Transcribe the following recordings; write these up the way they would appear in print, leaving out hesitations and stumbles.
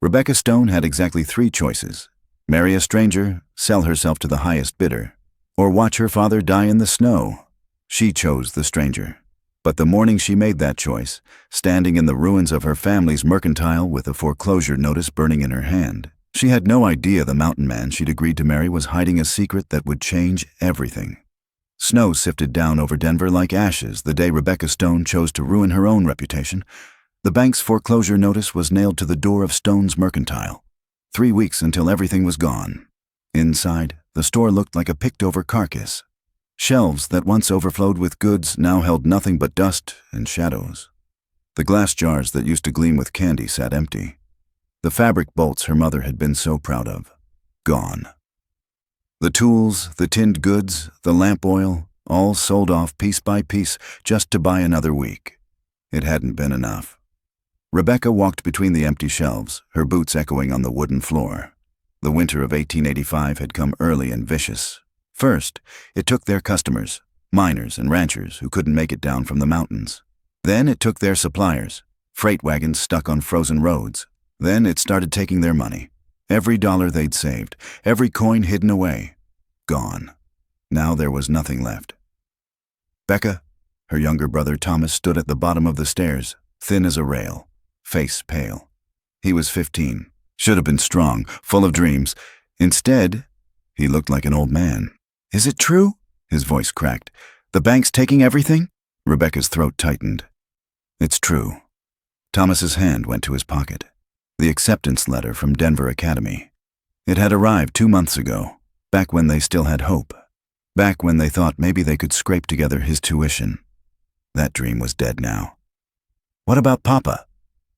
Rebecca Stone had exactly 3 choices: marry a stranger, sell herself to the highest bidder, or watch her father die in the snow. She chose the stranger. But the morning she made that choice, standing in the ruins of her family's mercantile with a foreclosure notice burning in her hand, she had no idea the mountain man she'd agreed to marry was hiding a secret that would change everything. Snow sifted down over Denver like ashes the day Rebecca Stone chose to ruin her own reputation. The bank's foreclosure notice was nailed to the door of Stone's mercantile. 3 weeks until everything was gone. Inside, the store looked like a picked-over carcass. Shelves that once overflowed with goods now held nothing but dust and shadows. The glass jars that used to gleam with candy sat empty. The fabric bolts her mother had been so proud of, gone. The tools, the tinned goods, the lamp oil, all sold off piece by piece just to buy another week. It hadn't been enough. Rebecca walked between the empty shelves, her boots echoing on the wooden floor. The winter of 1885 had come early and vicious. First, it took their customers, miners and ranchers who couldn't make it down from the mountains. Then it took their suppliers, freight wagons stuck on frozen roads. Then it started taking their money. Every dollar they'd saved, every coin hidden away, gone. Now there was nothing left. Becca, her younger brother Thomas, stood at the bottom of the stairs, thin as a rail, face pale. He was 15, should have been strong, full of dreams. Instead, he looked like an old man. "Is it true?" His voice cracked. "The bank's taking everything?" Rebecca's throat tightened. "It's true." Thomas's hand went to his pocket. The acceptance letter from Denver Academy. It had arrived 2 months ago, back when they still had hope. Back when they thought maybe they could scrape together his tuition. That dream was dead now. "What about Papa?"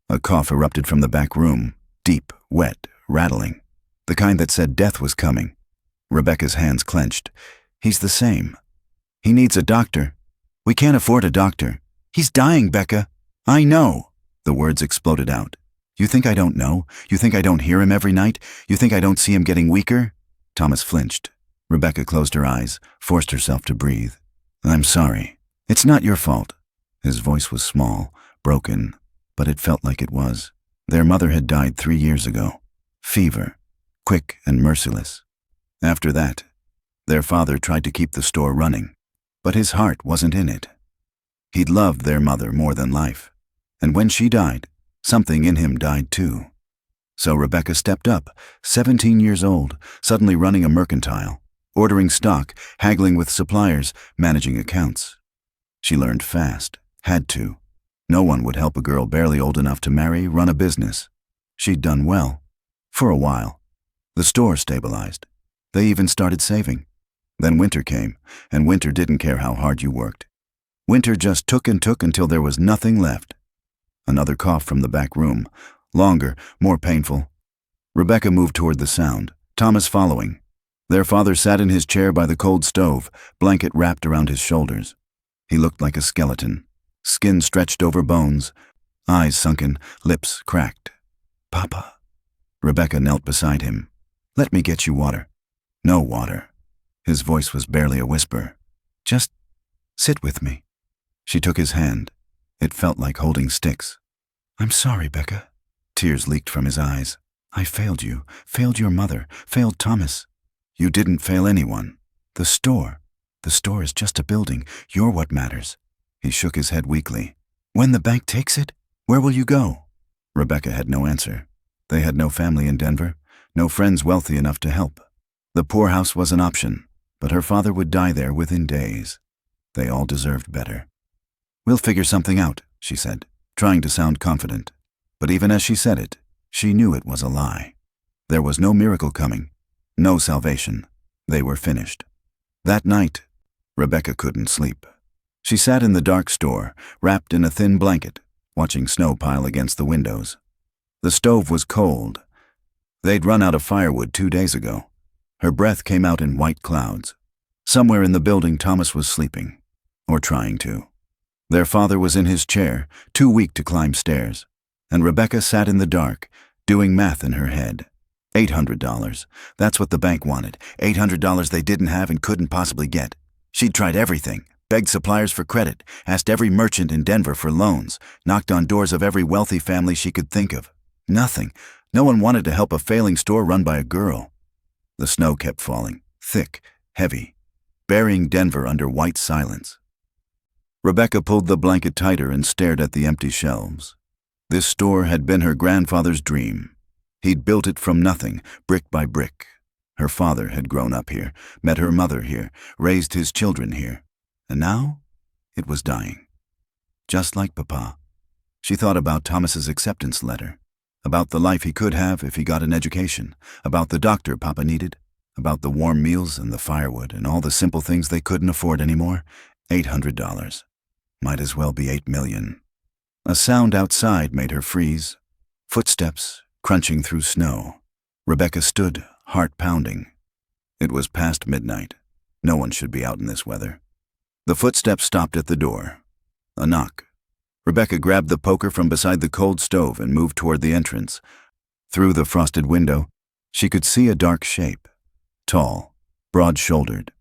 A cough erupted from the back room, deep, wet, rattling. The kind that said death was coming. Rebecca's hands clenched. "He's the same. He needs a doctor. We can't afford a doctor. He's dying, Becca." "I know." The words exploded out. "You think I don't know? You think I don't hear him every night? You think I don't see him getting weaker?" Thomas flinched. Rebecca closed her eyes, forced herself to breathe. "I'm sorry. It's not your fault." His voice was small, broken, but it felt like it was. Their mother had died 3 years ago. Fever, quick and merciless. After that, their father tried to keep the store running, but his heart wasn't in it. He'd loved their mother more than life, and when she died, something in him died too. So Rebecca stepped up, 17 years old, suddenly running a mercantile, ordering stock, haggling with suppliers, managing accounts. She learned fast, had to. No one would help a girl barely old enough to marry run a business. She'd done well. For a while. The store stabilized. They even started saving. Then winter came, and winter didn't care how hard you worked. Winter just took and took until there was nothing left. Another cough from the back room, longer, more painful. Rebecca moved toward the sound, Thomas following. Their father sat in his chair by the cold stove, blanket wrapped around his shoulders. He looked like a skeleton, skin stretched over bones, eyes sunken, lips cracked. "Papa." Rebecca knelt beside him. "Let me get you water." "No water." His voice was barely a whisper. "Just sit with me." She took his hand. It felt like holding sticks. "I'm sorry, Becca." Tears leaked from his eyes. "I failed you, failed your mother, failed Thomas." "You didn't fail anyone." "The store. The store is just a building. You're what matters." He shook his head weakly. "When the bank takes it, where will you go?" Rebecca had no answer. They had no family in Denver, no friends wealthy enough to help. The poorhouse was an option, but her father would die there within days. They all deserved better. "We'll figure something out," she said, trying to sound confident. But even as she said it, she knew it was a lie. There was no miracle coming, no salvation. They were finished. That night, Rebecca couldn't sleep. She sat in the dark store, wrapped in a thin blanket, watching snow pile against the windows. The stove was cold. They'd run out of firewood 2 days ago. Her breath came out in white clouds. Somewhere in the building, Thomas was sleeping, or trying to. Their father was in his chair, too weak to climb stairs, and Rebecca sat in the dark, doing math in her head. $800. That's what the bank wanted. $800 they didn't have and couldn't possibly get. She'd tried everything, begged suppliers for credit, asked every merchant in Denver for loans, knocked on doors of every wealthy family she could think of. Nothing. No one wanted to help a failing store run by a girl. The snow kept falling, thick, heavy, burying Denver under white silence. Rebecca pulled the blanket tighter and stared at the empty shelves. This store had been her grandfather's dream. He'd built it from nothing, brick by brick. Her father had grown up here, met her mother here, raised his children here. And now, it was dying. Just like Papa. She thought about Thomas's acceptance letter, about the life he could have if he got an education, about the doctor Papa needed, about the warm meals and the firewood and all the simple things they couldn't afford anymore. $800. Might as well be 8 million. A sound outside made her freeze. Footsteps, crunching through snow. Rebecca stood, heart pounding. It was past midnight. No one should be out in this weather. The footsteps stopped at the door. A knock. Rebecca grabbed the poker from beside the cold stove and moved toward the entrance. Through the frosted window, she could see a dark shape. Tall, broad-shouldered.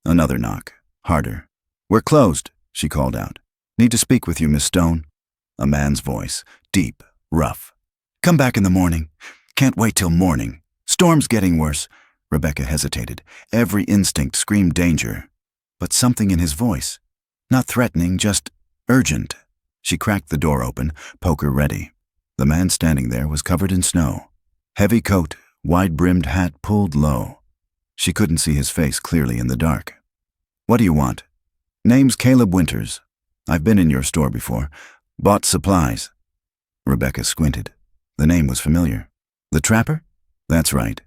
Another knock, harder. "We're closed," she called out. "Need to speak with you, Miss Stone." A man's voice, deep, rough. "Come back in the morning. Can't wait till morning. Storm's getting worse." Rebecca hesitated. Every instinct screamed danger. But something in his voice, not threatening, just urgent. She cracked the door open, poker ready. The man standing there was covered in snow. Heavy coat, wide-brimmed hat pulled low. She couldn't see his face clearly in the dark. "What do you want?" "Name's Caleb Winters. I've been in your store before. Bought supplies." Rebecca squinted. The name was familiar. "The Trapper?" "That's right.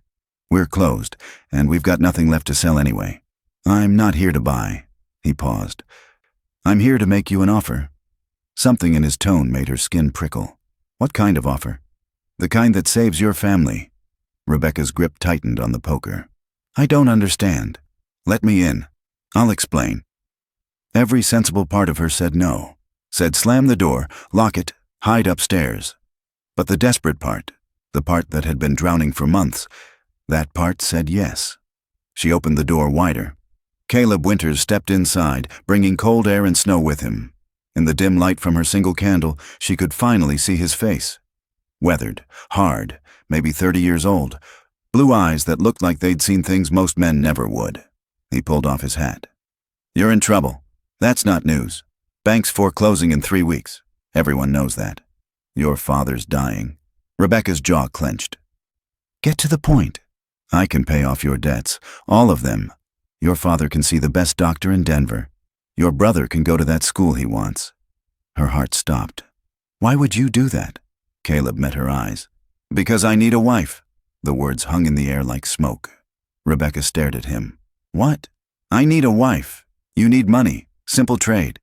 We're closed, and we've got nothing left to sell anyway." "I'm not here to buy." He paused. "I'm here to make you an offer." Something in his tone made her skin prickle. "What kind of offer?" "The kind that saves your family." Rebecca's grip tightened on the poker. "I don't understand." "Let me in. I'll explain." Every sensible part of her said no. Said slam the door, lock it, hide upstairs. But the desperate part, the part that had been drowning for months, that part said yes. She opened the door wider. Caleb Winters stepped inside, bringing cold air and snow with him. In the dim light from her single candle, she could finally see his face. Weathered, hard, maybe 30 years old, blue eyes that looked like they'd seen things most men never would. He pulled off his hat. "You're in trouble. That's not news. Bank's foreclosing in 3 weeks. Everyone knows that. Your father's dying." Rebecca's jaw clenched. "Get to the point." "I can pay off your debts, all of them. Your father can see the best doctor in Denver. Your brother can go to that school he wants." Her heart stopped. "Why would you do that?" Caleb met her eyes. "Because I need a wife." The words hung in the air like smoke. Rebecca stared at him. "What?" "I need a wife. You need money. Simple trade."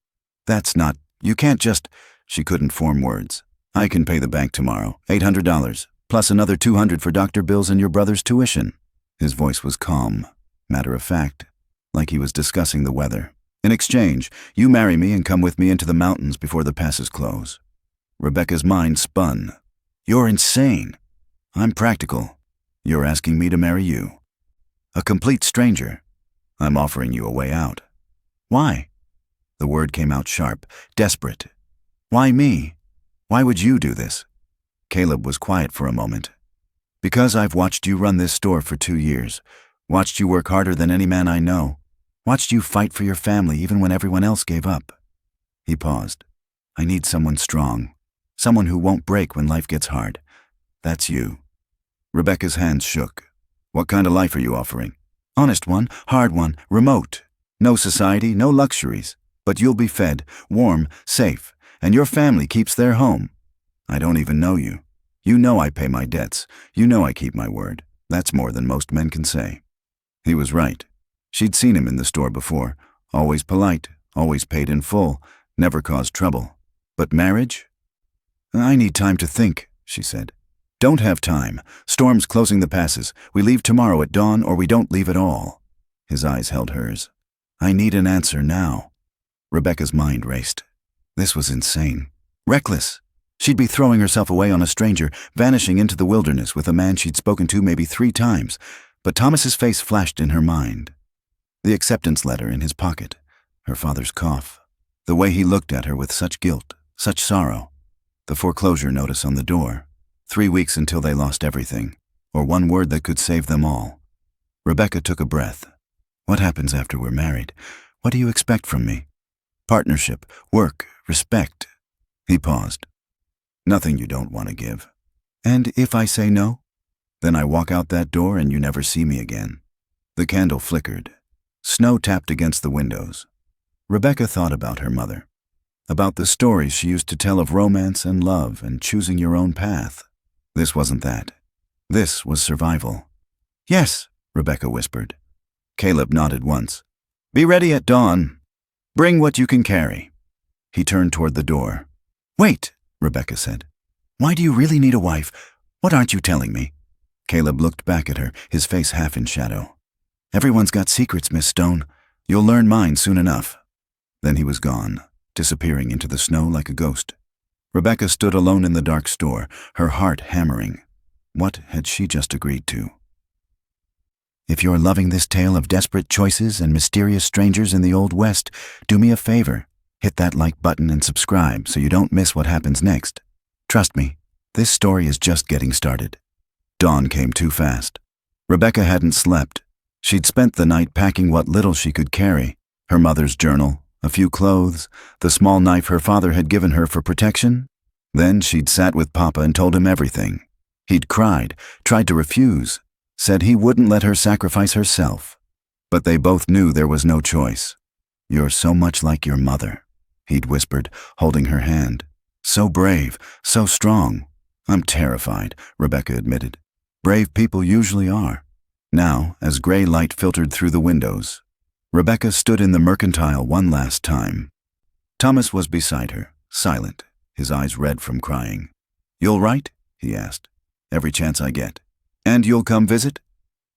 "That's not, you can't just..." She couldn't form words. "I can pay the bank tomorrow, $800, plus another $200 for doctor bills and your brother's tuition." His voice was calm, matter-of-fact, like he was discussing the weather. "In exchange, you marry me and come with me into the mountains before the passes close." Rebecca's mind spun. "You're insane." "I'm practical. You're asking me to marry you. A complete stranger. I'm offering you a way out." "Why?" The word came out sharp, desperate. "Why me? Why would you do this?" Caleb was quiet for a moment. "Because I've watched you run this store for 2 years, watched you work harder than any man I know, watched you fight for your family even when everyone else gave up." He paused. "I need someone strong, someone who won't break when life gets hard. That's you." Rebecca's hands shook. "What kind of life are you offering?" "Honest one, hard one, remote. No society, no luxuries. But you'll be fed, warm, safe, and your family keeps their home. I don't even know you. You know I pay my debts. You know I keep my word. That's more than most men can say." He was right. She'd seen him in the store before. Always polite, always paid in full, never caused trouble. But marriage? "I need time to think," she said. "Don't have time. Storm's closing the passes. We leave tomorrow at dawn or we don't leave at all." His eyes held hers. "I need an answer now." Rebecca's mind raced. This was insane. Reckless. She'd be throwing herself away on a stranger, vanishing into the wilderness with a man she'd spoken to maybe 3 times. But Thomas's face flashed in her mind. The acceptance letter in his pocket, her father's cough, the way he looked at her with such guilt, such sorrow, the foreclosure notice on the door. 3 weeks until they lost everything, or one word that could save them all. Rebecca took a breath. What happens after we're married? What do you expect from me? Partnership, work, respect. He paused. Nothing you don't want to give. And if I say no? Then I walk out that door and you never see me again. The candle flickered. Snow tapped against the windows. Rebecca thought about her mother, about the stories she used to tell of romance and love and choosing your own path. This wasn't that. This was survival. Yes, Rebecca whispered. Caleb nodded once. Be ready at dawn. Bring what you can carry. He turned toward the door. Wait, Rebecca said. Why do you really need a wife? What aren't you telling me? Caleb looked back at her, his face half in shadow. Everyone's got secrets, Miss Stone. You'll learn mine soon enough. Then he was gone, disappearing into the snow like a ghost. Rebecca stood alone in the dark store, her heart hammering. What had she just agreed to? If you're loving this tale of desperate choices and mysterious strangers in the Old West, do me a favor. Hit that like button and subscribe so you don't miss what happens next. Trust me, this story is just getting started. Dawn came too fast. Rebecca hadn't slept. She'd spent the night packing what little she could carry. Her mother's journal, a few clothes, the small knife her father had given her for protection. Then she'd sat with Papa and told him everything. He'd cried, tried to refuse, said he wouldn't let her sacrifice herself. But they both knew there was no choice. You're so much like your mother, he'd whispered, holding her hand. So brave, so strong. I'm terrified, Rebecca admitted. Brave people usually are. Now, as gray light filtered through the windows, Rebecca stood in the mercantile one last time. Thomas was beside her, silent, his eyes red from crying. You'll write? He asked. Every chance I get. And you'll come visit?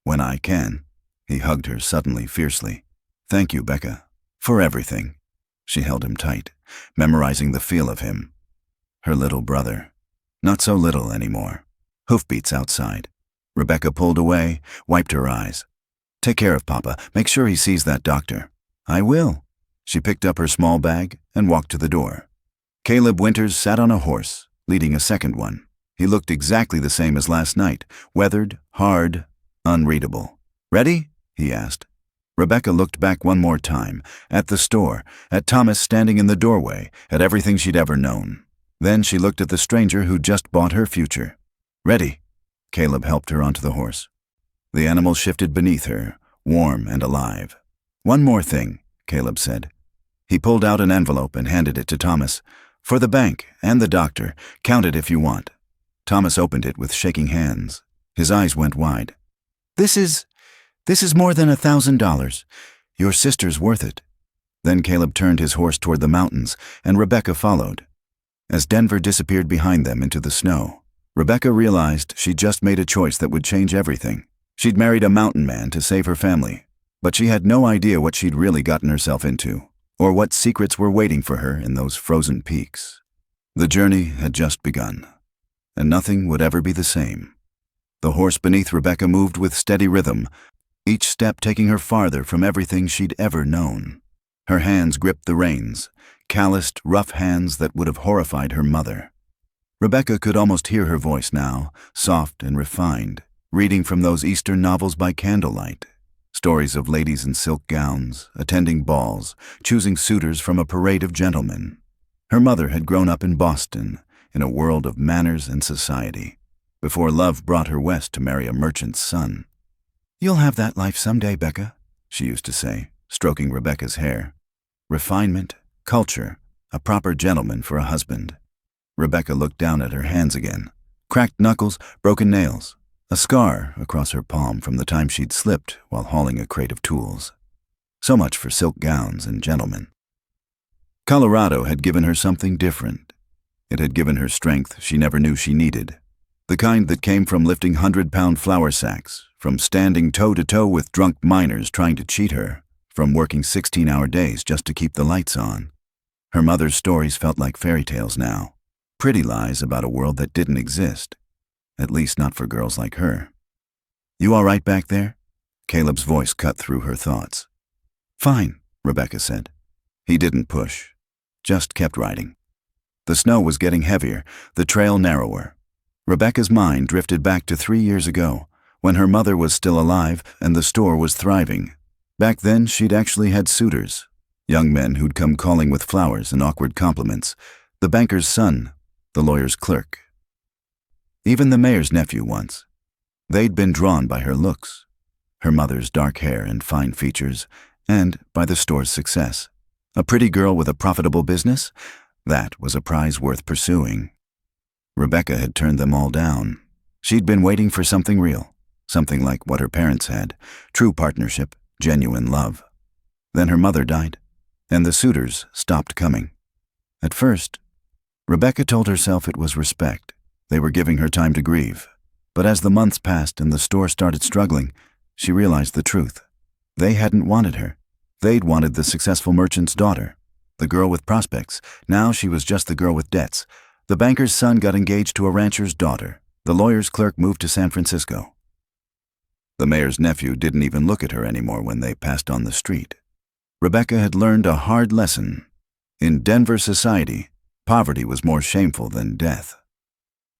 When I can. He hugged her suddenly, fiercely. Thank you, Becca, for everything. She held him tight, memorizing the feel of him. Her little brother. Not so little anymore. Hoofbeats outside. Rebecca pulled away, wiped her eyes. Take care of Papa. Make sure he sees that doctor. I will. She picked up her small bag and walked to the door. Caleb Winters sat on a horse, leading a second one. He looked exactly the same as last night, weathered, hard, unreadable. Ready? He asked. Rebecca looked back one more time, at the store, at Thomas standing in the doorway, at everything she'd ever known. Then she looked at the stranger who'd just bought her future. Ready? Caleb helped her onto the horse. The animal shifted beneath her, warm and alive. One more thing, Caleb said. He pulled out an envelope and handed it to Thomas. For the bank and the doctor, count it if you want. Thomas opened it with shaking hands. His eyes went wide. This is more than $1,000. Your sister's worth it. Then Caleb turned his horse toward the mountains, and Rebecca followed. As Denver disappeared behind them into the snow, Rebecca realized she'd just made a choice that would change everything. She'd married a mountain man to save her family, but she had no idea what she'd really gotten herself into, or what secrets were waiting for her in those frozen peaks. The journey had just begun, and nothing would ever be the same. The horse beneath Rebecca moved with steady rhythm, each step taking her farther from everything she'd ever known. Her hands gripped the reins, calloused, rough hands that would have horrified her mother. Rebecca could almost hear her voice now, soft and refined, reading from those Eastern novels by candlelight. Stories of ladies in silk gowns, attending balls, choosing suitors from a parade of gentlemen. Her mother had grown up in Boston, in a world of manners and society, before love brought her west to marry a merchant's son. You'll have that life someday, Becca, she used to say, stroking Rebecca's hair. Refinement, culture, a proper gentleman for a husband. Rebecca looked down at her hands again. Cracked knuckles, broken nails, a scar across her palm from the time she'd slipped while hauling a crate of tools. So much for silk gowns and gentlemen. Colorado had given her something different. It had given her strength she never knew she needed. The kind that came from lifting 100-pound flour sacks, from standing toe-to-toe with drunk miners trying to cheat her, from working 16-hour days just to keep the lights on. Her mother's stories felt like fairy tales now. Pretty lies about a world that didn't exist. At least not for girls like her. You all right back there? Caleb's voice cut through her thoughts. Fine, Rebecca said. He didn't push, just kept riding. The snow was getting heavier, the trail narrower. Rebecca's mind drifted back to 3 years ago, when her mother was still alive and the store was thriving. Back then, she'd actually had suitors, young men who'd come calling with flowers and awkward compliments, the banker's son, the lawyer's clerk. Even the mayor's nephew once. They'd been drawn by her looks, her mother's dark hair and fine features, and by the store's success. A pretty girl with a profitable business? That was a prize worth pursuing. Rebecca had turned them all down. She'd been waiting for something real, something like what her parents had, true partnership, genuine love. Then her mother died, and the suitors stopped coming. At first, Rebecca told herself it was respect. They were giving her time to grieve. But as the months passed and the store started struggling, she realized the truth. They hadn't wanted her. They'd wanted the successful merchant's daughter, the girl with prospects. Now she was just the girl with debts. The banker's son got engaged to a rancher's daughter. The lawyer's clerk moved to San Francisco. The mayor's nephew didn't even look at her anymore when they passed on the street. Rebecca had learned a hard lesson. In Denver society, poverty was more shameful than death.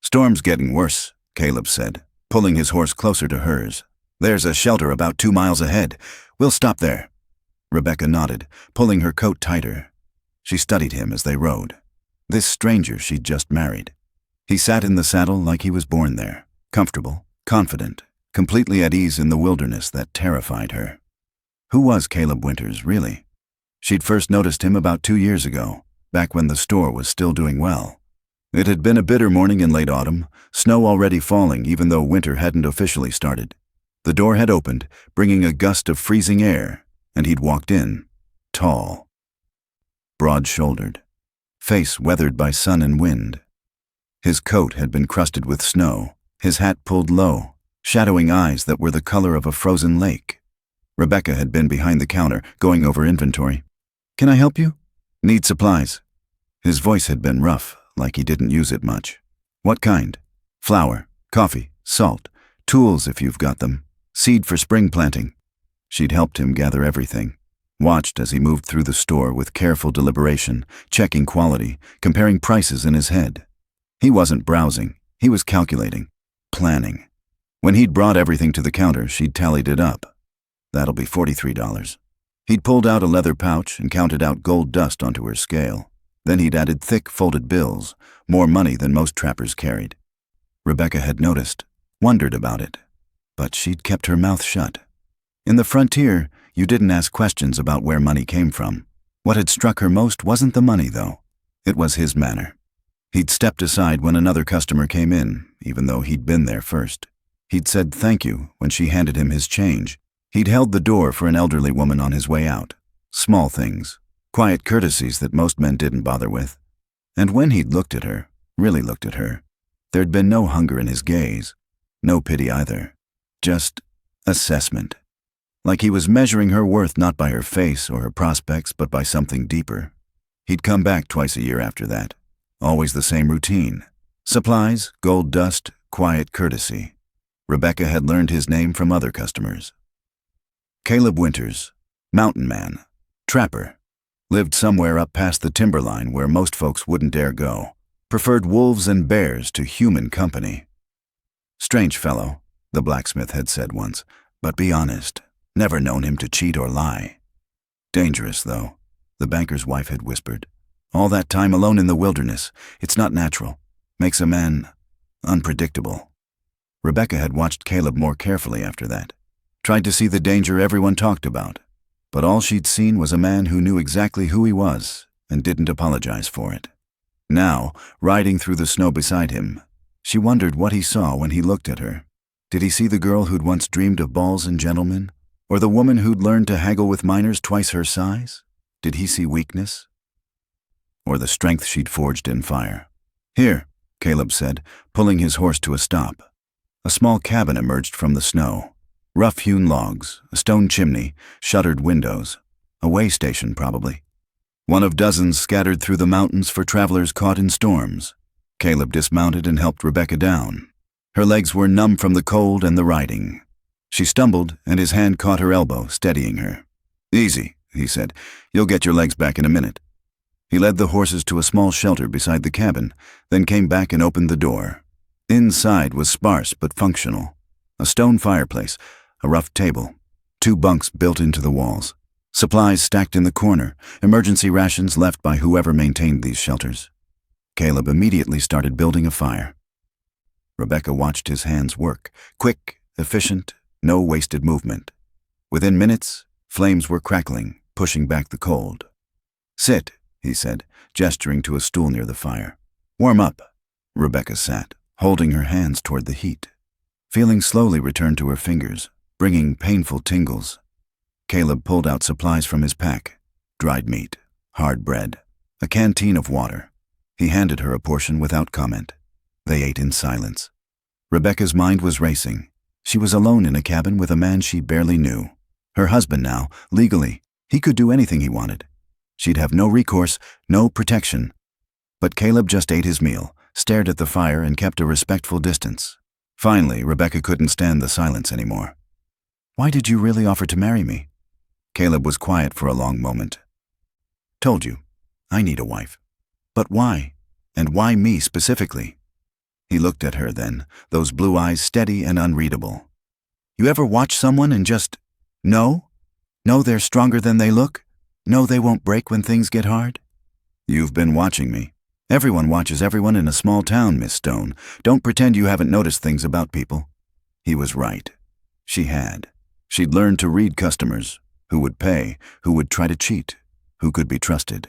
"Storm's getting worse," Caleb said, pulling his horse closer to hers. "There's a shelter about 2 miles ahead. We'll stop there." Rebecca nodded, pulling her coat tighter. She studied him as they rode. This stranger she'd just married. He sat in the saddle like he was born there, comfortable, confident, completely at ease in the wilderness that terrified her. Who was Caleb Winters, really? She'd first noticed him about 2 years ago, back when the store was still doing well. It had been a bitter morning in late autumn, snow already falling even though winter hadn't officially started. The door had opened, bringing a gust of freezing air, and he'd walked in, tall, broad-shouldered, face weathered by sun and wind. His coat had been crusted with snow, his hat pulled low, shadowing eyes that were the color of a frozen lake. Rebecca had been behind the counter, going over inventory. "Can I help you?" "Need supplies." His voice had been rough, like he didn't use it much. "What kind?" "Flour, coffee, salt, tools if you've got them, seed for spring planting." She'd helped him gather everything, watched as he moved through the store with careful deliberation, checking quality, comparing prices in his head. He wasn't browsing, he was calculating, planning. When he'd brought everything to the counter, she'd tallied it up. "That'll be $43. He'd pulled out a leather pouch and counted out gold dust onto her scale. Then he'd added thick, folded bills, more money than most trappers carried. Rebecca had noticed, wondered about it, but she'd kept her mouth shut. In the frontier, you didn't ask questions about where money came from. What had struck her most wasn't the money, though. It was his manner. He'd stepped aside when another customer came in, even though he'd been there first. He'd said thank you when she handed him his change. He'd held the door for an elderly woman on his way out. Small things, quiet courtesies that most men didn't bother with. And when he'd looked at her, really looked at her, there'd been no hunger in his gaze, no pity either, just assessment. Like he was measuring her worth not by her face or her prospects, but by something deeper. He'd come back twice a year after that, always the same routine. Supplies, gold dust, quiet courtesy. Rebecca had learned his name from other customers. Caleb Winters, mountain man, trapper, lived somewhere up past the timberline where most folks wouldn't dare go, preferred wolves and bears to human company. "Strange fellow," the blacksmith had said once, "but be honest, never known him to cheat or lie." "Dangerous, though," the banker's wife had whispered. "All that time alone in the wilderness, it's not natural, makes a man unpredictable." Rebecca had watched Caleb more carefully after that, tried to see the danger everyone talked about, but all she'd seen was a man who knew exactly who he was and didn't apologize for it. Now, riding through the snow beside him, she wondered what he saw when he looked at her. Did he see the girl who'd once dreamed of balls and gentlemen? Or the woman who'd learned to haggle with miners twice her size? Did he see weakness? Or the strength she'd forged in fire? "Here," Caleb said, pulling his horse to a stop. A small cabin emerged from the snow. Rough-hewn logs, a stone chimney, shuttered windows. A way station, probably. One of dozens scattered through the mountains for travelers caught in storms. Caleb dismounted and helped Rebecca down. Her legs were numb from the cold and the riding. She stumbled, and his hand caught her elbow, steadying her. "Easy," he said. "You'll get your legs back in a minute." He led the horses to a small shelter beside the cabin, then came back and opened the door. Inside was sparse but functional. A stone fireplace, a rough table, 2 bunks built into the walls, supplies stacked in the corner, emergency rations left by whoever maintained these shelters. Caleb immediately started building a fire. Rebecca watched his hands work, quick, efficient, no wasted movement. Within minutes, flames were crackling, pushing back the cold. "Sit," he said, gesturing to a stool near the fire. "Warm up." Rebecca sat, holding her hands toward the heat. Feeling slowly returned to her fingers, bringing painful tingles. Caleb pulled out supplies from his pack: dried meat, hard bread, a canteen of water. He handed her a portion without comment. They ate in silence. Rebecca's mind was racing. She was alone in a cabin with a man she barely knew. Her husband now, legally. He could do anything he wanted. She'd have no recourse, no protection. But Caleb just ate his meal, stared at the fire, and kept a respectful distance. Finally, Rebecca couldn't stand the silence anymore. "Why did you really offer to marry me?" Caleb was quiet for a long moment. "Told you, I need a wife. But why? And why me specifically?" He looked at her then, those blue eyes steady and unreadable. "You ever watch someone and just know they're stronger than they look? Know they won't break when things get hard?" "You've been watching me. Everyone watches everyone in a small town, Miss Stone. Don't pretend you haven't noticed things about people." He was right. She had. She'd learned to read customers, who would pay, who would try to cheat, who could be trusted.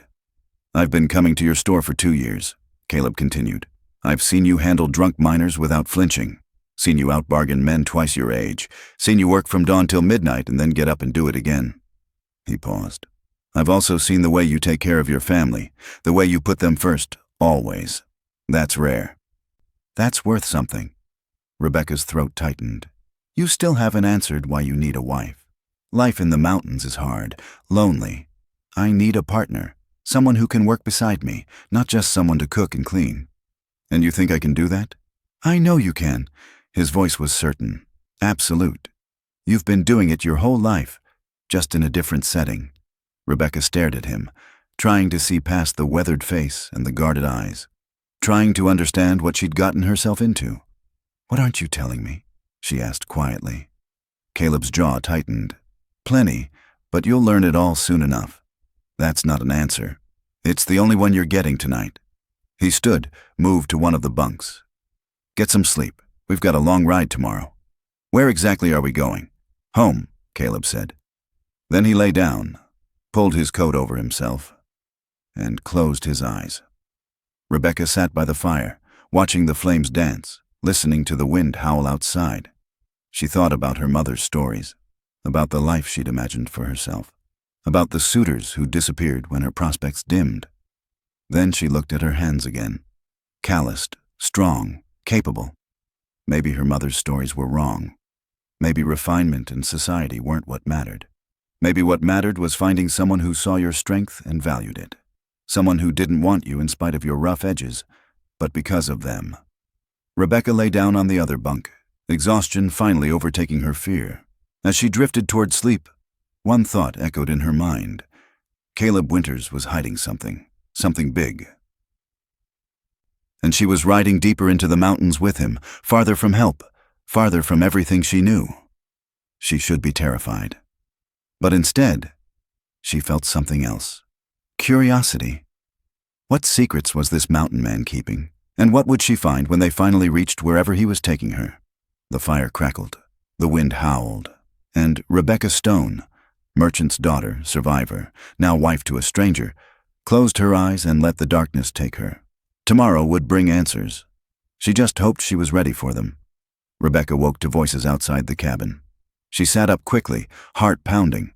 "I've been coming to your store for 2 years, Caleb continued. "I've seen you handle drunk minors without flinching, seen you out-bargain men twice your age, seen you work from dawn till midnight and then get up and do it again." He paused. "I've also seen the way you take care of your family, the way you put them first, always. That's rare." "That's worth something." Rebecca's throat tightened. "You still haven't answered why you need a wife. Life in the mountains is hard, lonely. I need a partner, someone who can work beside me, not just someone to cook and clean." "And you think I can do that?" "I know you can." His voice was certain, absolute. "You've been doing it your whole life, just in a different setting." Rebecca stared at him, trying to see past the weathered face and the guarded eyes, trying to understand what she'd gotten herself into. "What aren't you telling me?" she asked quietly. Caleb's jaw tightened. "Plenty, but you'll learn it all soon enough." "That's not an answer. It's the only one you're getting tonight." He stood, moved to one of the bunks. "Get some sleep. We've got a long ride tomorrow." "Where exactly are we going?" "Home," Caleb said. Then he lay down, pulled his coat over himself, and closed his eyes. Rebecca sat by the fire, watching the flames dance, listening to the wind howl outside. She thought about her mother's stories, about the life she'd imagined for herself, about the suitors who disappeared when her prospects dimmed. Then she looked at her hands again, calloused, strong, capable. Maybe her mother's stories were wrong. Maybe refinement and society weren't what mattered. Maybe what mattered was finding someone who saw your strength and valued it. Someone who didn't want you in spite of your rough edges, but because of them. Rebecca lay down on the other bunk, exhaustion finally overtaking her fear. As she drifted toward sleep, one thought echoed in her mind. Caleb Winters was hiding something big. And she was riding deeper into the mountains with him, farther from help, farther from everything she knew. She should be terrified. But instead, she felt something else. Curiosity. What secrets was this mountain man keeping? And what would she find when they finally reached wherever he was taking her? The fire crackled. The wind howled. And Rebecca Stone, merchant's daughter, survivor, now wife to a stranger, closed her eyes and let the darkness take her. Tomorrow would bring answers. She just hoped she was ready for them. Rebecca woke to voices outside the cabin. She sat up quickly, heart pounding.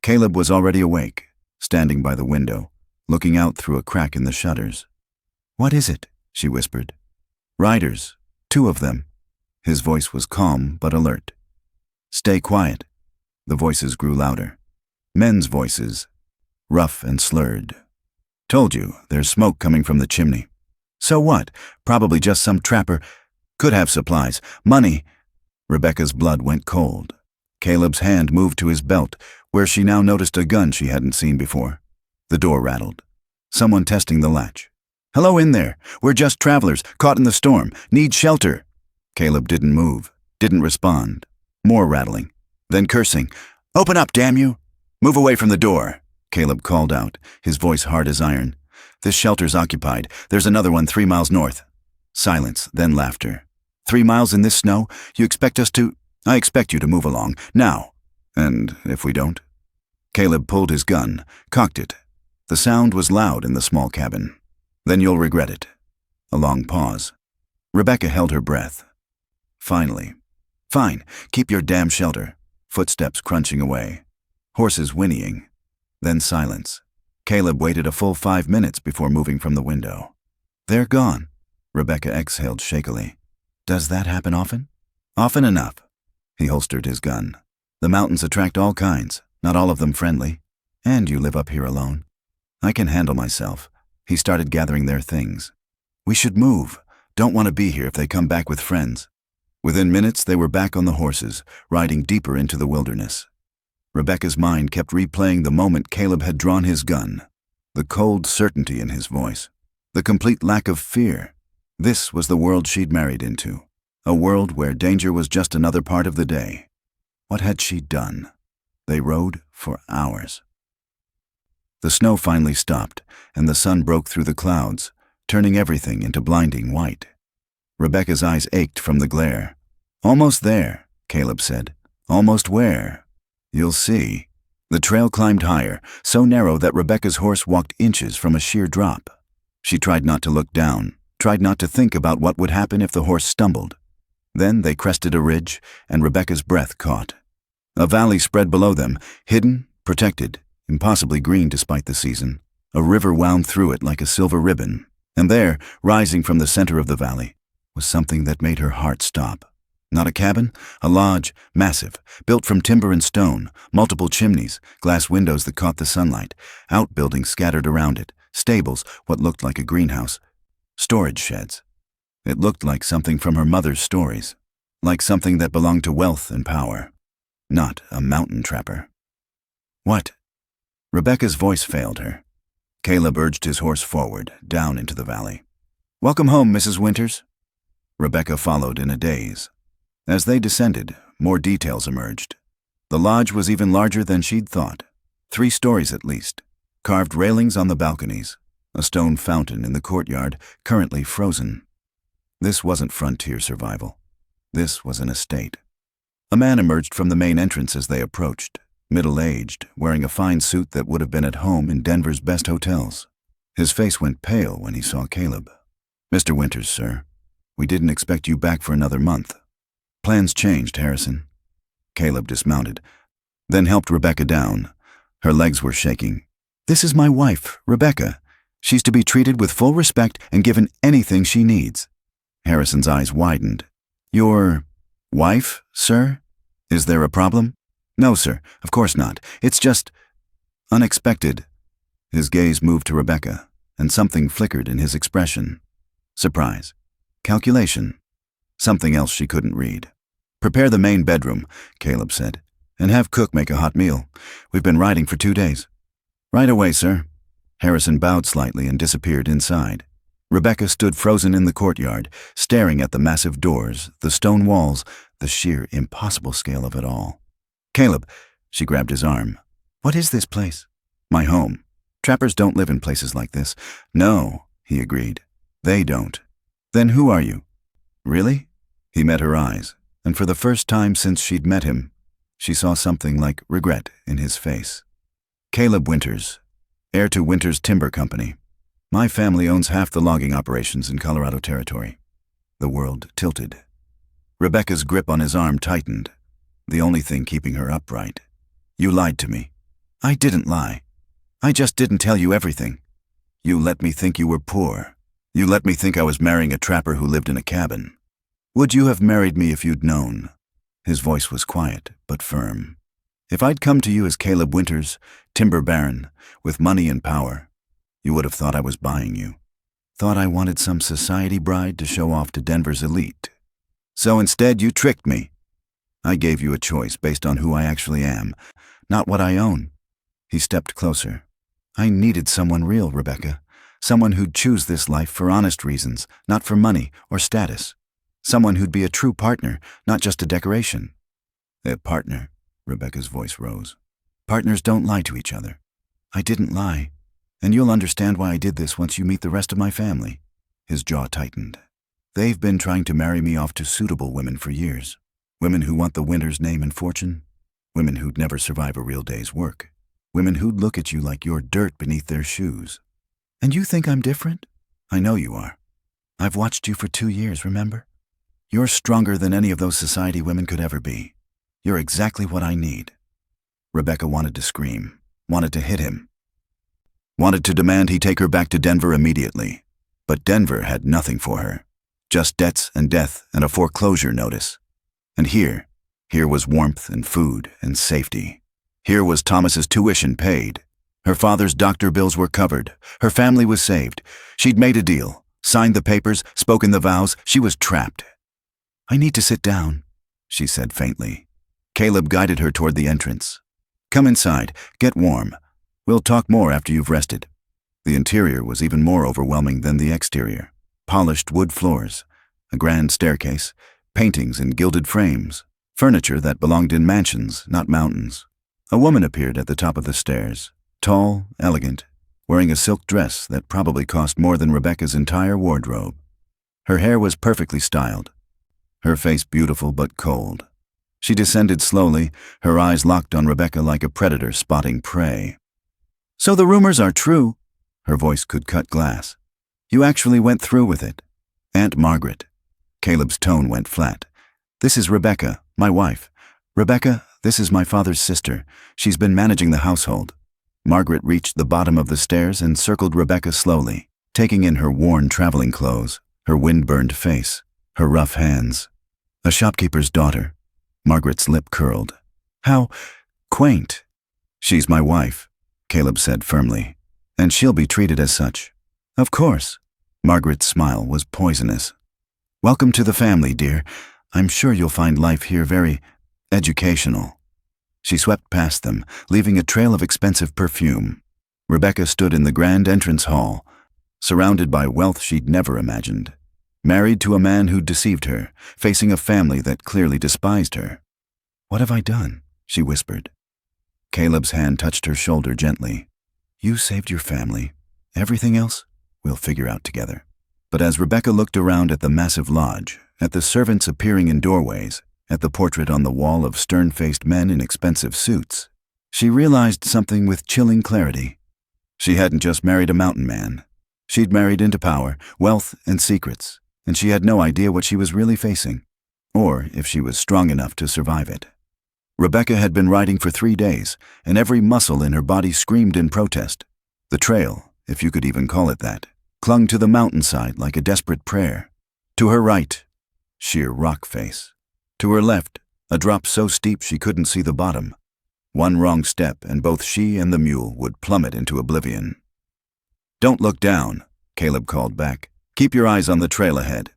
Caleb was already awake, standing by the window, looking out through a crack in the shutters. "What is it?" she whispered. "Riders, 2 of them." His voice was calm but alert. "Stay quiet." The voices grew louder. Men's voices, rough and slurred. "Told you, there's smoke coming from the chimney." "So what? Probably just some trapper. Could have supplies, money." Rebecca's blood went cold. Caleb's hand moved to his belt, where she now noticed a gun she hadn't seen before. The door rattled. Someone testing the latch. "Hello in there. We're just travelers, caught in the storm. Need shelter." Caleb didn't move, didn't respond. More rattling. Then cursing. "Open up, damn you! Move away from the door," Caleb called out, his voice hard as iron. "This shelter's occupied. There's another one 3 miles north." Silence, then laughter. 3 miles in this snow? You expect us to— I expect you to move along, now. And if we don't? Caleb pulled his gun, cocked it. The sound was loud in the small cabin. "Then you'll regret it." A long pause. Rebecca held her breath. Finally. "Fine, keep your damn shelter." Footsteps crunching away. Horses whinnying. Then silence. Caleb waited a full 5 minutes before moving from the window. "They're gone." Rebecca exhaled shakily. "Does that happen often?" "Often enough." He holstered his gun. "The mountains attract all kinds, not all of them friendly. And you live up here alone." "I can handle myself." He started gathering their things. "We should move. Don't want to be here if they come back with friends." Within minutes, they were back on the horses, riding deeper into the wilderness. Rebecca's mind kept replaying the moment Caleb had drawn his gun. The cold certainty in his voice. The complete lack of fear. This was the world she'd married into. A world where danger was just another part of the day. What had she done? They rode for hours. The snow finally stopped, and the sun broke through the clouds, turning everything into blinding white. Rebecca's eyes ached from the glare. "Almost there," Caleb said. "Almost where?" "You'll see." The trail climbed higher, so narrow that Rebecca's horse walked inches from a sheer drop. She tried not to look down, tried not to think about what would happen if the horse stumbled. Then they crested a ridge, and Rebecca's breath caught. A valley spread below them, hidden, protected, impossibly green despite the season. A river wound through it like a silver ribbon. And there, rising from the center of the valley, was something that made her heart stop. Not a cabin, a lodge, massive, built from timber and stone, multiple chimneys, glass windows that caught the sunlight, outbuildings scattered around it, stables, what looked like a greenhouse, storage sheds. It looked like something from her mother's stories, like something that belonged to wealth and power, not a mountain trapper. "What?" Rebecca's voice failed her. Caleb urged his horse forward, down into the valley. "Welcome home, Mrs. Winters." Rebecca followed in a daze. As they descended, more details emerged. The lodge was even larger than she'd thought. 3 stories at least. Carved railings on the balconies. A stone fountain in the courtyard, currently frozen. This wasn't frontier survival. This was an estate. A man emerged from the main entrance as they approached, middle-aged, wearing a fine suit that would have been at home in Denver's best hotels. His face went pale when he saw Caleb. "Mr. Winters, sir. We didn't expect you back for another month." "Plans changed, Harrison." Caleb dismounted, then helped Rebecca down. Her legs were shaking. "This is my wife, Rebecca. She's to be treated with full respect and given anything she needs." Harrison's eyes widened. "Your wife, sir? Is there a problem?" "No, sir, of course not. It's just unexpected." His gaze moved to Rebecca, and something flickered in his expression. Surprise. Calculation. Something else she couldn't read. "Prepare the main bedroom," Caleb said, "and have cook make a hot meal. We've been riding for 2 days." "Right away, sir." Harrison bowed slightly and disappeared inside. Rebecca stood frozen in the courtyard, staring at the massive doors, the stone walls, the sheer impossible scale of it all. "Caleb," she grabbed his arm. "What is this place?" "My home. Trappers don't live in places like this." "No," he agreed. "They don't." "Then who are you?" "Really?" He met her eyes, and for the first time since she'd met him, she saw something like regret in his face. "Caleb Winters, heir to Winters Timber Company. My family owns half the logging operations in Colorado Territory." The world tilted. Rebecca's grip on his arm tightened, the only thing keeping her upright. "You lied to me." "I didn't lie. I just didn't tell you everything." "You let me think you were poor. You let me think I was marrying a trapper who lived in a cabin. Would you have married me if you'd known?" His voice was quiet, but firm. "If I'd come to you as Caleb Winters, timber baron, with money and power, you would have thought I was buying you. Thought I wanted some society bride to show off to Denver's elite. So instead you tricked me. I gave you a choice based on who I actually am, not what I own." He stepped closer. "I needed someone real, Rebecca. Someone who'd choose this life for honest reasons, not for money or status." Someone who'd be a true partner, not just a decoration. A partner, Rebecca's voice rose. Partners don't lie to each other. I didn't lie. And you'll understand why I did this once you meet the rest of my family. His jaw tightened. They've been trying to marry me off to suitable women for years. Women who want the winner's name and fortune. Women who'd never survive a real day's work. Women who'd look at you like you're dirt beneath their shoes. And you think I'm different? I know you are. I've watched you for 2 years, remember? You're stronger than any of those society women could ever be. You're exactly what I need. Rebecca wanted to scream, wanted to hit him, wanted to demand he take her back to Denver immediately. But Denver had nothing for her. Just debts and death and a foreclosure notice. And here was warmth and food and safety. Here was Thomas's tuition paid. Her father's doctor bills were covered. Her family was saved. She'd made a deal, signed the papers, spoken the vows. She was trapped. I need to sit down, she said faintly. Caleb guided her toward the entrance. Come inside, get warm. We'll talk more after you've rested. The interior was even more overwhelming than the exterior. Polished wood floors, a grand staircase, paintings in gilded frames, furniture that belonged in mansions, not mountains. A woman appeared at the top of the stairs, tall, elegant, wearing a silk dress that probably cost more than Rebecca's entire wardrobe. Her hair was perfectly styled, her face beautiful but cold. She descended slowly, her eyes locked on Rebecca like a predator spotting prey. So the rumors are true. Her voice could cut glass. You actually went through with it. Aunt Margaret. Caleb's tone went flat. This is Rebecca, my wife. Rebecca, this is my father's sister. She's been managing the household. Margaret reached the bottom of the stairs and circled Rebecca slowly, taking in her worn traveling clothes, her wind-burned face, her rough hands. A shopkeeper's daughter. Margaret's lip curled. How quaint. She's my wife, Caleb said firmly, and she'll be treated as such. Of course. Margaret's smile was poisonous. Welcome to the family, dear. I'm sure you'll find life here very educational. She swept past them, leaving a trail of expensive perfume. Rebecca stood in the grand entrance hall, surrounded by wealth she'd never imagined. Married to a man who'd deceived her, facing a family that clearly despised her. What have I done? She whispered. Caleb's hand touched her shoulder gently. You saved your family. Everything else, we'll figure out together. But as Rebecca looked around at the massive lodge, at the servants appearing in doorways, at the portrait on the wall of stern-faced men in expensive suits, she realized something with chilling clarity. She hadn't just married a mountain man. She'd married into power, wealth, and secrets, and she had no idea what she was really facing, or if she was strong enough to survive it. Rebecca had been riding for 3 days, and every muscle in her body screamed in protest. The trail, if you could even call it that, clung to the mountainside like a desperate prayer. To her right, sheer rock face. To her left, a drop so steep she couldn't see the bottom. One wrong step and both she and the mule would plummet into oblivion. Don't look down, Caleb called back. Keep your eyes on the trail ahead.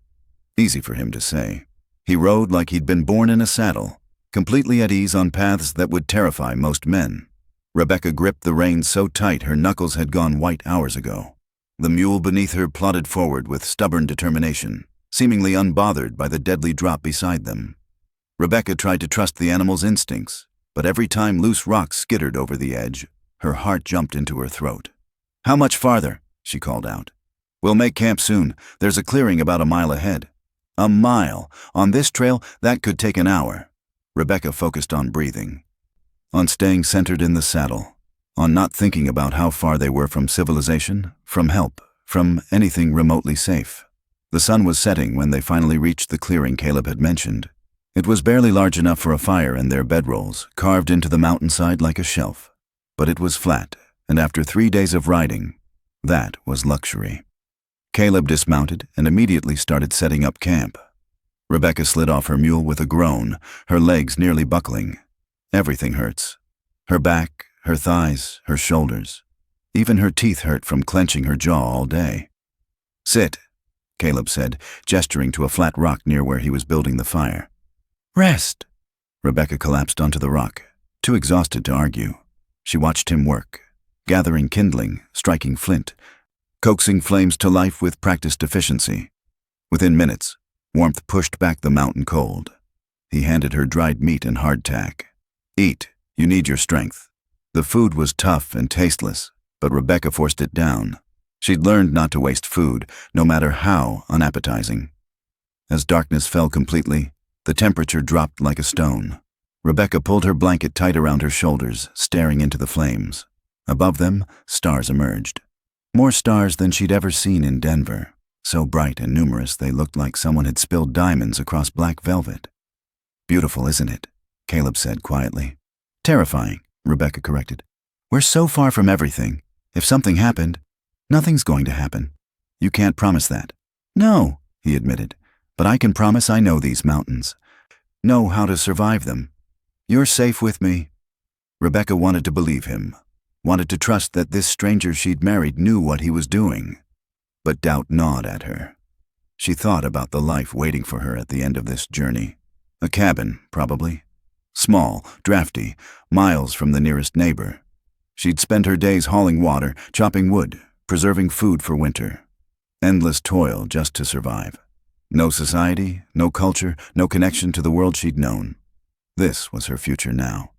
Easy for him to say. He rode like he'd been born in a saddle, completely at ease on paths that would terrify most men. Rebecca gripped the reins so tight her knuckles had gone white hours ago. The mule beneath her plodded forward with stubborn determination, seemingly unbothered by the deadly drop beside them. Rebecca tried to trust the animal's instincts, but every time loose rocks skittered over the edge, her heart jumped into her throat. How much farther? She called out. We'll make camp soon. There's a clearing about a mile ahead. A mile. On this trail, that could take an hour. Rebecca focused on breathing, on staying centered in the saddle, on not thinking about how far they were from civilization, from help, from anything remotely safe. The sun was setting when they finally reached the clearing Caleb had mentioned. It was barely large enough for a fire and their bedrolls, carved into the mountainside like a shelf. But it was flat, and after 3 days of riding, that was luxury. Caleb dismounted and immediately started setting up camp. Rebecca slid off her mule with a groan, her legs nearly buckling. Everything hurts. Her back, her thighs, her shoulders. Even her teeth hurt from clenching her jaw all day. Sit, Caleb said, gesturing to a flat rock near where he was building the fire. Rest. Rebecca collapsed onto the rock, too exhausted to argue. She watched him work, gathering kindling, striking flint, coaxing flames to life with practiced efficiency. Within minutes, Warmth pushed back the mountain cold. He handed her dried meat and hardtack. Eat, you need your strength. The food was tough and tasteless, but Rebecca forced it down. She'd learned not to waste food, no matter how unappetizing. As darkness fell completely, the temperature dropped like a stone. Rebecca pulled her blanket tight around her shoulders, staring into the flames. Above them, stars emerged. More stars than she'd ever seen in Denver. So bright and numerous they looked like someone had spilled diamonds across black velvet. Beautiful, isn't it? Caleb said quietly. Terrifying, Rebecca corrected. We're so far from everything. If something happened, nothing's going to happen. You can't promise that. No, he admitted, but I can promise I know these mountains. Know how to survive them. You're safe with me. Rebecca wanted to believe him, wanted to trust that this stranger she'd married knew what he was doing. But doubt gnawed at her. She thought about the life waiting for her at the end of this journey. A cabin, probably. Small, drafty, miles from the nearest neighbor. She'd spend her days hauling water, chopping wood, preserving food for winter. Endless toil just to survive. No society, no culture, no connection to the world she'd known. This was her future now.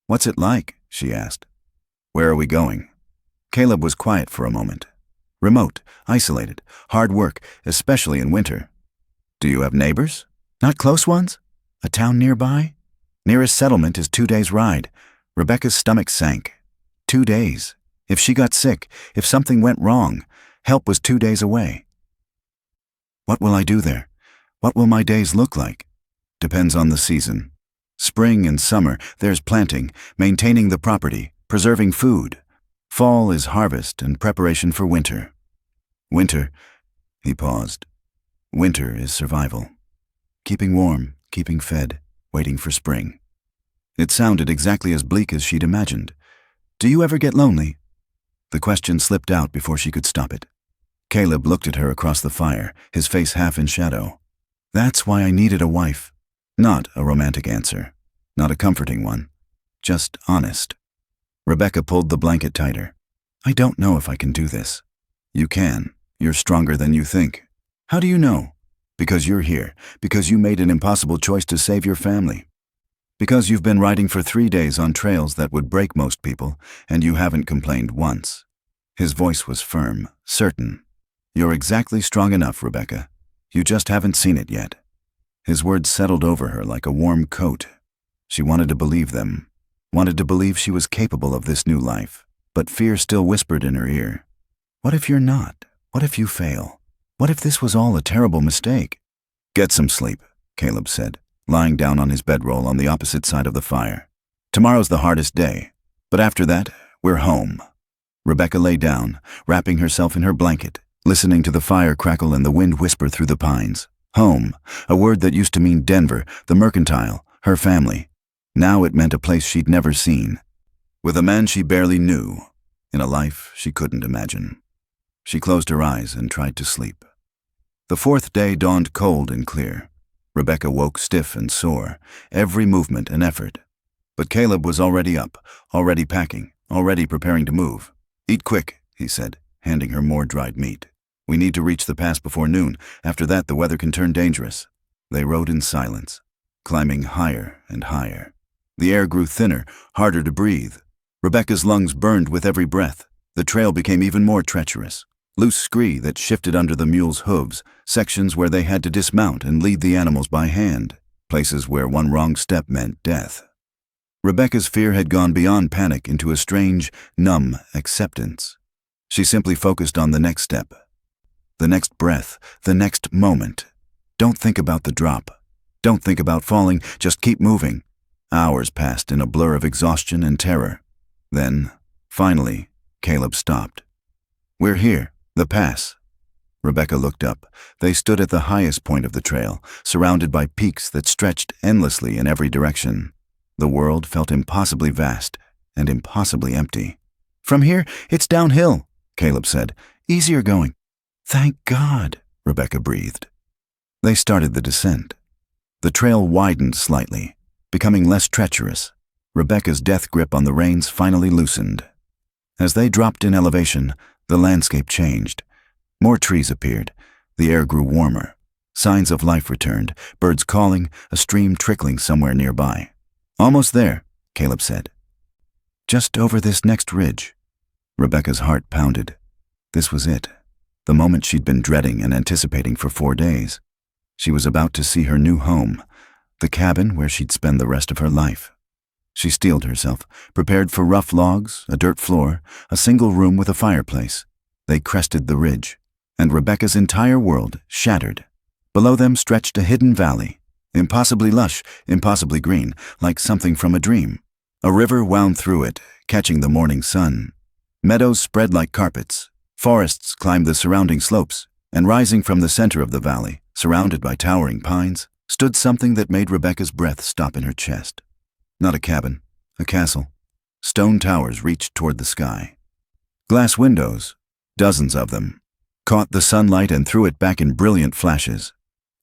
What's it like? She asked. Where are we going? Caleb was quiet for a moment. Remote, isolated, hard work, especially in winter. Do you have neighbors? Not close ones? A town nearby? Nearest settlement is 2 days' ride. Rebecca's stomach sank. 2 days. If she got sick, if something went wrong, help was 2 days away. What will I do there? What will my days look like? Depends on the season. Spring and summer, there's planting, maintaining the property, preserving food. Fall is harvest and preparation for winter. Winter, he paused. Winter is survival. Keeping warm, keeping fed, waiting for spring. It sounded exactly as bleak as she'd imagined. Do you ever get lonely? The question slipped out before she could stop it. Caleb looked at her across the fire, his face half in shadow. That's why I needed a wife. Not a romantic answer. Not a comforting one. Just honest. Rebecca pulled the blanket tighter. I don't know if I can do this. You can. You're stronger than you think. How do you know? Because you're here. Because you made an impossible choice to save your family. Because you've been riding for 3 days on trails that would break most people, and you haven't complained once. His voice was firm, certain. You're exactly strong enough, Rebecca. You just haven't seen it yet. His words settled over her like a warm coat. She wanted to believe them, wanted to believe she was capable of this new life, but fear still whispered in her ear. What if you're not? What if you fail? What if this was all a terrible mistake? Get some sleep, Caleb said, lying down on his bedroll on the opposite side of the fire. Tomorrow's the hardest day, but after that, we're home. Rebecca lay down, wrapping herself in her blanket, listening to the fire crackle and the wind whisper through the pines. Home, a word that used to mean Denver, the mercantile, her family. Now it meant a place she'd never seen, with a man she barely knew, in a life she couldn't imagine. She closed her eyes and tried to sleep. The 4th day dawned cold and clear. Rebecca woke stiff and sore, every movement an effort. But Caleb was already up, already packing, already preparing to move. Eat quick, he said, handing her more dried meat. We need to reach the pass before noon. After that, the weather can turn dangerous. They rode in silence, climbing higher and higher. The air grew thinner, harder to breathe. Rebecca's lungs burned with every breath. The trail became even more treacherous. Loose scree that shifted under the mule's hooves, sections where they had to dismount and lead the animals by hand, places where one wrong step meant death. Rebecca's fear had gone beyond panic into a strange, numb acceptance. She simply focused on the next step, the next breath, the next moment. Don't think about the drop. Don't think about falling, just keep moving. Hours passed in a blur of exhaustion and terror. Then, finally, Caleb stopped. We're here, the pass. Rebecca looked up. They stood at the highest point of the trail, surrounded by peaks that stretched endlessly in every direction. The world felt impossibly vast and impossibly empty. From here, it's downhill, Caleb said. Easier going. Thank God, Rebecca breathed. They started the descent. The trail widened slightly, becoming less treacherous. Rebecca's death grip on the reins finally loosened. As they dropped in elevation, the landscape changed. More trees appeared. The air grew warmer. Signs of life returned, birds calling, a stream trickling somewhere nearby. Almost there, Caleb said. Just over this next ridge. Rebecca's heart pounded. This was it, the moment she'd been dreading and anticipating for 4 days. She was about to see her new home, the cabin where she'd spend the rest of her life. She steeled herself, prepared for rough logs, a dirt floor, a single room with a fireplace. They crested the ridge, and Rebecca's entire world shattered. Below them stretched a hidden valley, impossibly lush, impossibly green, like something from a dream. A river wound through it, catching the morning sun. Meadows spread like carpets. Forests climbed the surrounding slopes, and rising from the center of the valley, surrounded by towering pines, stood something that made Rebecca's breath stop in her chest. Not a cabin, a castle. Stone towers reached toward the sky. Glass windows, dozens of them, caught the sunlight and threw it back in brilliant flashes.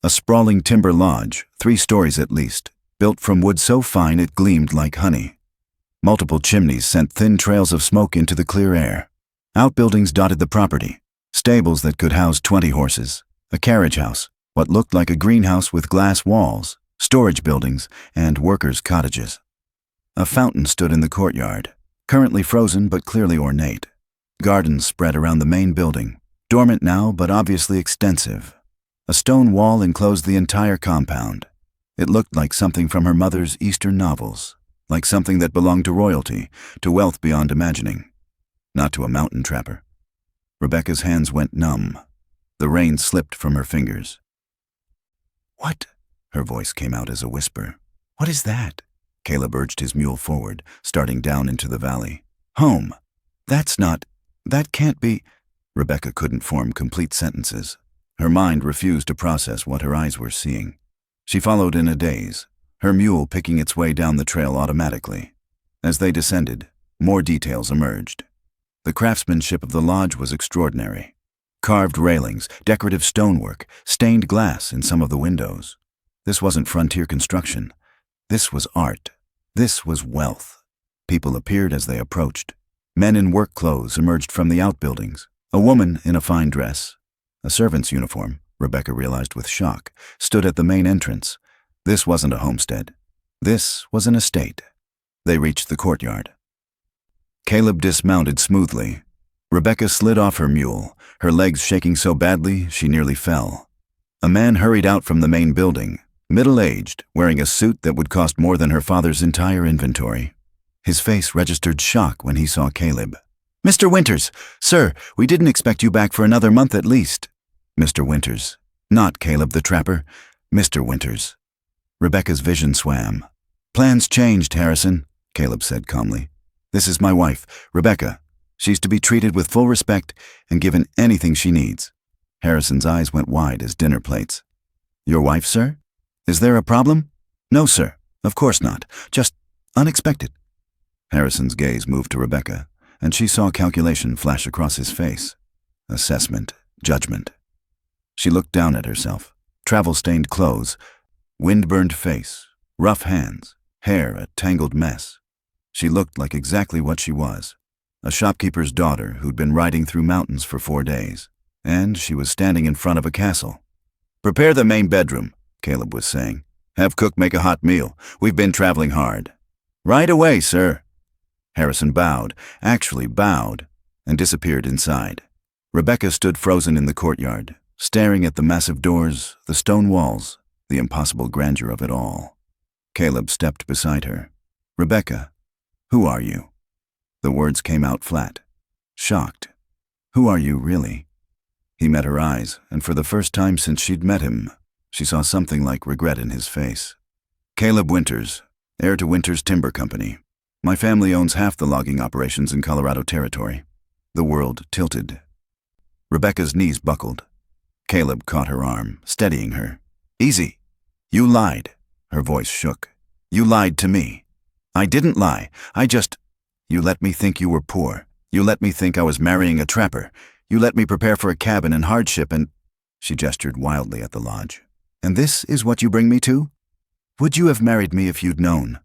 A sprawling timber lodge, 3 stories at least, built from wood so fine it gleamed like honey. Multiple chimneys sent thin trails of smoke into the clear air. Outbuildings dotted the property, stables that could house 20 horses, a carriage house, what looked like a greenhouse with glass walls, storage buildings, and workers' cottages. A fountain stood in the courtyard, currently frozen but clearly ornate. Gardens spread around the main building, dormant now but obviously extensive. A stone wall enclosed the entire compound. It looked like something from her mother's Eastern novels, like something that belonged to royalty, to wealth beyond imagining. Not to a mountain trapper. Rebecca's hands went numb. The reins slipped from her fingers. "What?" Her voice came out as a whisper. "What is that?" Caleb urged his mule forward, starting down into the valley. "Home. That can't be." Rebecca couldn't form complete sentences. Her mind refused to process what her eyes were seeing. She followed in a daze, her mule picking its way down the trail automatically. As they descended, more details emerged. The craftsmanship of the lodge was extraordinary. Carved railings, decorative stonework, stained glass in some of the windows. This wasn't frontier construction. This was art. This was wealth. People appeared as they approached. Men in work clothes emerged from the outbuildings. A woman in a fine dress, a servant's uniform, Rebecca realized with shock, stood at the main entrance. This wasn't a homestead. This was an estate. They reached the courtyard. Caleb dismounted smoothly. Rebecca slid off her mule, her legs shaking so badly she nearly fell. A man hurried out from the main building, middle-aged, wearing a suit that would cost more than her father's entire inventory. His face registered shock when he saw Caleb. "Mr. Winters! Sir, we didn't expect you back for another month at least." Mr. Winters. Not Caleb the trapper. Mr. Winters. Rebecca's vision swam. "Plans changed, Harrison," Caleb said calmly. "This is my wife, Rebecca. She's to be treated with full respect and given anything she needs." Harrison's eyes went wide as dinner plates. "Your wife, sir? Is there a problem?" "No, sir. Of course not. Just unexpected." Harrison's gaze moved to Rebecca, and she saw calculation flash across his face. Assessment, judgment. She looked down at herself. Travel-stained clothes, wind-burned face, rough hands, hair a tangled mess. She looked like exactly what she was, a shopkeeper's daughter who'd been riding through mountains for 4 days. And she was standing in front of a castle. "Prepare the main bedroom," Caleb was saying. "Have cook make a hot meal. We've been traveling hard." "Right away, sir." Harrison bowed, actually bowed, and disappeared inside. Rebecca stood frozen in the courtyard, staring at the massive doors, the stone walls, the impossible grandeur of it all. Caleb stepped beside her. "Rebecca, who are you?" The words came out flat. Shocked. "Who are you, really?" He met her eyes, and for the first time since she'd met him, she saw something like regret in his face. "Caleb Winters, heir to Winters Timber Company. My family owns half the logging operations in Colorado Territory." The world tilted. Rebecca's knees buckled. Caleb caught her arm, steadying her. "Easy. You lied." Her voice shook. "You lied to me." "I didn't lie. You let me think you were poor. You let me think I was marrying a trapper. You let me prepare for a cabin and hardship and—" She gestured wildly at the lodge. "And this is what you bring me to? Would you have married me if you'd known?"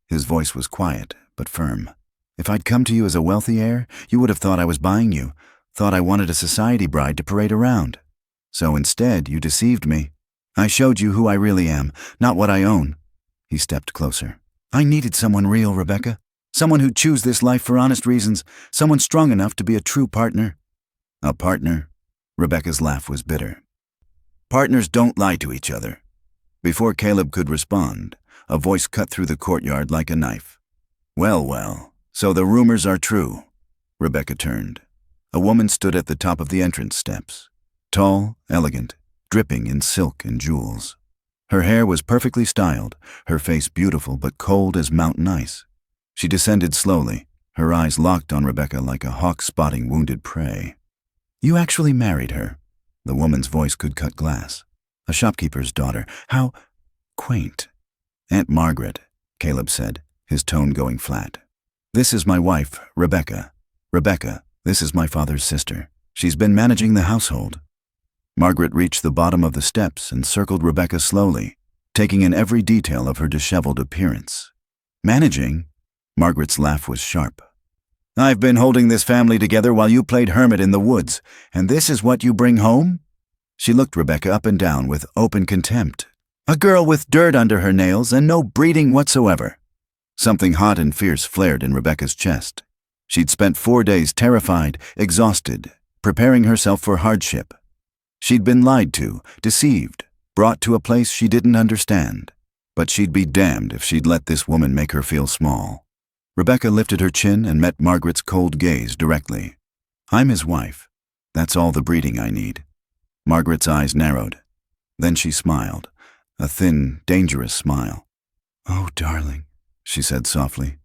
His voice was quiet, but firm. "If I'd come to you as a wealthy heir, you would have thought I was buying you, thought I wanted a society bride to parade around. So instead, you deceived me. I showed you who I really am, not what I own. He stepped closer. I needed someone real, Rebecca. Someone who'd choose this life for honest reasons. Someone strong enough to be a true partner. A partner? Rebecca's laugh was bitter. Partners don't lie to each other. Before Caleb could respond, a voice cut through the courtyard like a knife. Well, so the rumors are true. Rebecca turned. A woman stood at the top of the entrance steps. Tall, elegant, dripping in silk and jewels. Her hair was perfectly styled, her face beautiful but cold as mountain ice. She descended slowly, her eyes locked on Rebecca like a hawk spotting wounded prey. You actually married her. The woman's voice could cut glass. A shopkeeper's daughter. How quaint. Aunt Margaret, Caleb said, his tone going flat. This is my wife, Rebecca. Rebecca, this is my father's sister. She's been managing the household. Margaret reached the bottom of the steps and circled Rebecca slowly, taking in every detail of her disheveled appearance. Managing? Margaret's laugh was sharp. I've been holding this family together while you played hermit in the woods, and this is what you bring home? She looked Rebecca up and down with open contempt. A girl with dirt under her nails and no breeding whatsoever. Something hot and fierce flared in Rebecca's chest. She'd spent 4 days terrified, exhausted, preparing herself for hardship. She'd been lied to, deceived, brought to a place she didn't understand. But she'd be damned if she'd let this woman make her feel small. Rebecca lifted her chin and met Margaret's cold gaze directly. I'm his wife. That's all the breeding I need. Margaret's eyes narrowed. Then she smiled, a thin, dangerous smile. Oh, darling, she said softly.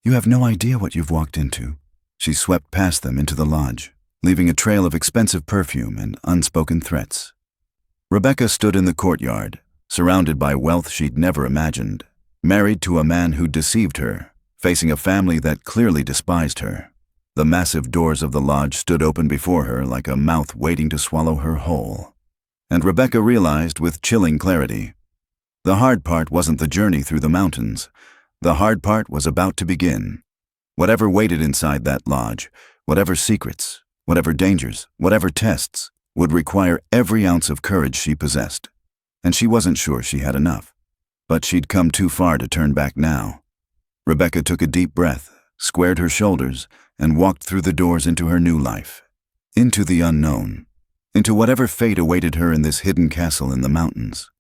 You have no idea what you've walked into. She swept past them into the lodge, leaving a trail of expensive perfume and unspoken threats. Rebecca stood in the courtyard, surrounded by wealth she'd never imagined, married to a man who deceived her, facing a family that clearly despised her. The massive doors of the lodge stood open before her like a mouth waiting to swallow her whole. And Rebecca realized with chilling clarity, the hard part wasn't the journey through the mountains. The hard part was about to begin. Whatever waited inside that lodge, whatever secrets, whatever dangers, whatever tests, would require every ounce of courage she possessed. And she wasn't sure she had enough. But she'd come too far to turn back now. Rebecca took a deep breath, squared her shoulders, and walked through the doors into her new life. Into the unknown. Into whatever fate awaited her in this hidden castle in the mountains.